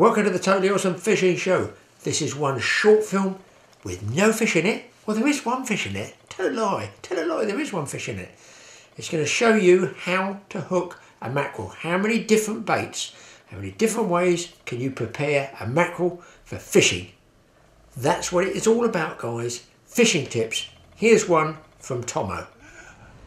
Welcome to the Totally Awesome Fishing Show. This is one short film with no fish in it. Well, there is one fish in it. Tell a lie, there is one fish in it. It's going to show you how to hook a mackerel. How many different baits, how many different ways can you prepare a mackerel for fishing. That's what it's all about, guys. Fishing tips. Here's one from Tommo.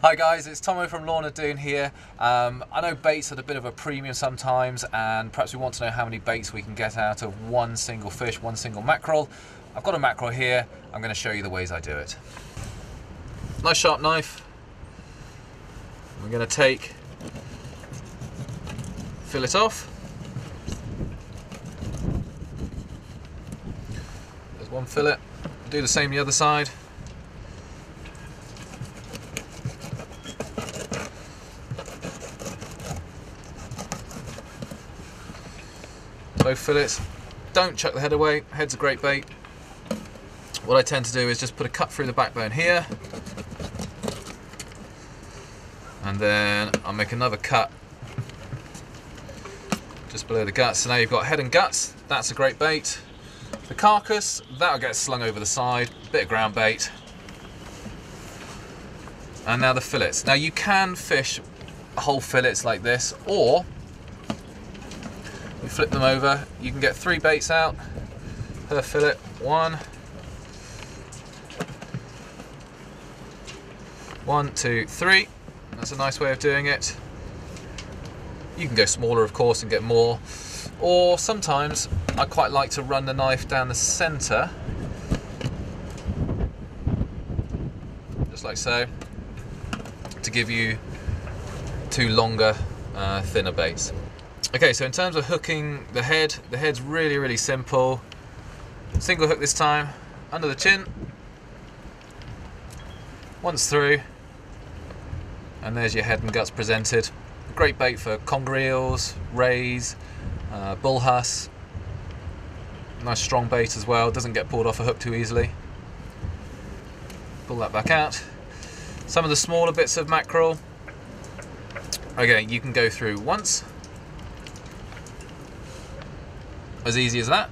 Hi guys, it's Tommo from Lorna Doone here. I know baits are a bit of a premium sometimes, and perhaps we want to know how many baits we can get out of one single fish, one single mackerel. I've got a mackerel here. I'm going to show you the ways I do it. Nice sharp knife. We're going to take fillet off. There's one fillet. Do the same the other side. Both fillets. Don't chuck the head away. Head's a great bait. What I tend to do is just put a cut through the backbone here, and then I'll make another cut just below the guts. So now you've got head and guts. That's a great bait. The carcass, that'll get slung over the side. Bit of ground bait. And now the fillets. Now you can fish whole fillets like this, or you flip them over. You can get 3 baits out per fillet. 1, 2, 3. That's a nice way of doing it. You can go smaller, of course, and get more. Or sometimes I quite like to run the knife down the centre, just like so, to give you 2 longer, thinner baits. Okay, so in terms of hooking the head's really, really simple. Single hook this time, under the chin, once through, and there's your head and guts presented. Great bait for conger eels, rays, bull huss. Nice strong bait as well, doesn't get pulled off a hook too easily. Pull that back out. Some of the smaller bits of mackerel, again, you can go through once. As easy as that.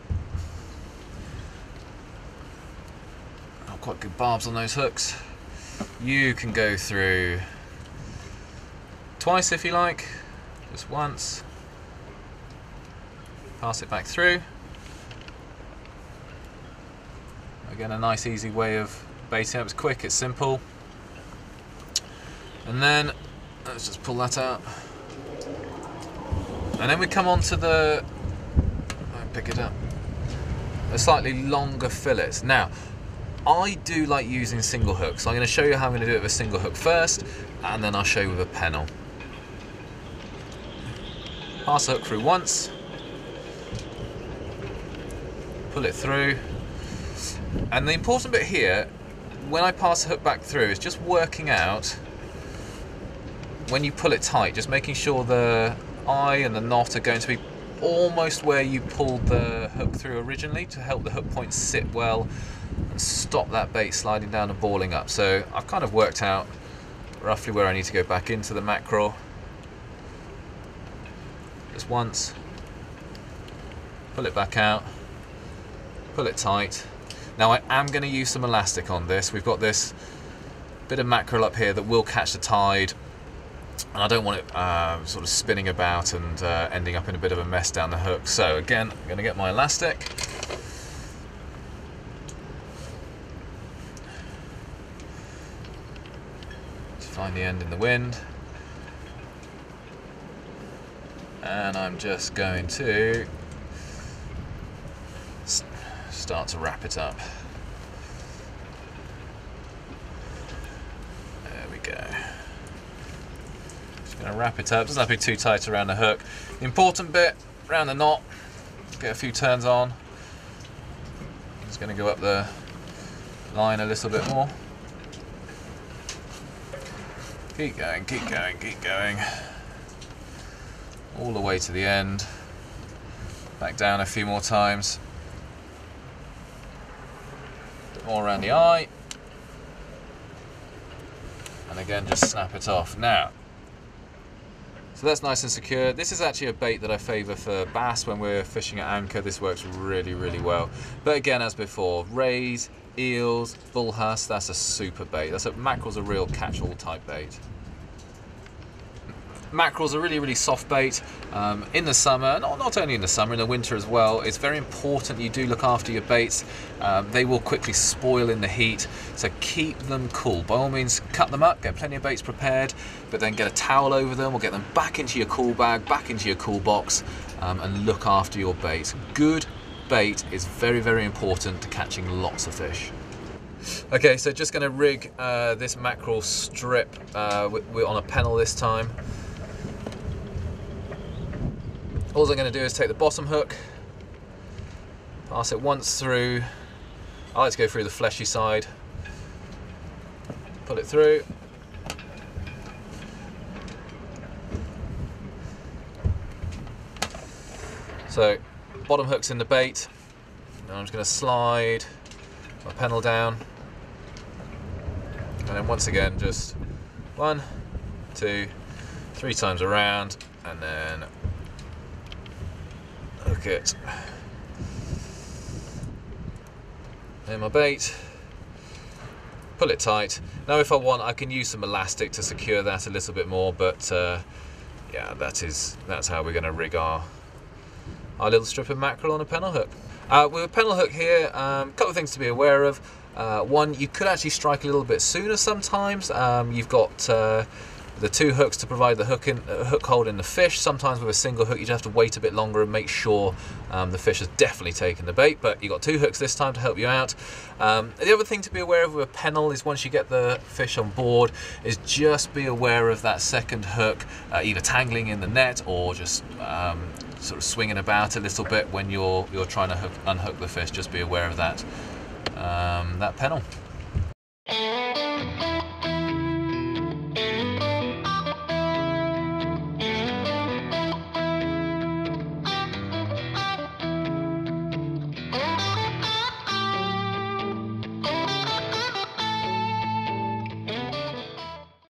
Oh, quite good barbs on those hooks. You can go through twice if you like, just once. Pass it back through. Again, a nice easy way of baiting up. It's quick, it's simple. And then, let's just pull that out. And then we come on to the, pick it up, a slightly longer fillets. Now, I do like using single hooks. I'm going to show you how I'm going to do it with a single hook first, and then I'll show you with a pennel. Pass the hook through once, pull it through, and the important bit here, when I pass the hook back through, is just working out, when you pull it tight, just making sure the eye and the knot are going to be almost where you pulled the hook through originally, to help the hook point sit well and stop that bait sliding down and balling up. So I've kind of worked out roughly where I need to go back into the mackerel. Just once, pull it back out, pull it tight. Now I am going to use some elastic on this. We've got this bit of mackerel up here that will catch the tide, and I don't want it sort of spinning about and ending up in a bit of a mess down the hook. So again, I'm going to get my elastic. To find the end in the wind. And I'm just going to start to wrap it up. There we go. Just going to wrap it up, doesn't have to be too tight around the hook. The important bit, around the knot, get a few turns on. Just going to go up the line a little bit more. Keep going, keep going, keep going. All the way to the end. Back down a few more times. A bit more around the eye. And again, just snap it off. Now, So that's nice and secure. This is actually a bait that I favour for bass when we're fishing at anchor. This works really, really well. But again, as before, rays, eels, bull huss, that's a super bait. Mackerel's a real catch-all type bait. Mackerel's a really, really soft bait in the summer, not only in the summer, in the winter as well. It's very important you do look after your baits. They will quickly spoil in the heat, so keep them cool. By all means, cut them up, get plenty of baits prepared, but then get a towel over them or get them back into your cool bag, back into your cool box, and look after your baits. Good bait is very, very important to catching lots of fish. Okay, so just going to rig this mackerel strip. We're on a pennel this time. All I'm going to do is take the bottom hook, pass it once through. I like to go through the fleshy side, pull it through. So, bottom hook's in the bait. Now I'm just going to slide my pennel down. And then once again, just 1, 2, 3 times around, and then hook it in my bait, pull it tight. Now if I want, I can use some elastic to secure that a little bit more, but yeah, that's how we're going to rig our little strip of mackerel on a pennel hook. With a pennel hook here, a couple of things to be aware of. One, you could actually strike a little bit sooner sometimes. You've got the 2 hooks to provide the hook hold in the fish. Sometimes with a single hook you just have to wait a bit longer and make sure the fish has definitely taken the bait, but you've got 2 hooks this time to help you out. The other thing to be aware of with a pennel is once you get the fish on board is just be aware of that second hook either tangling in the net or just sort of swinging about a little bit when you're trying to unhook the fish. Just be aware of that, that pennel.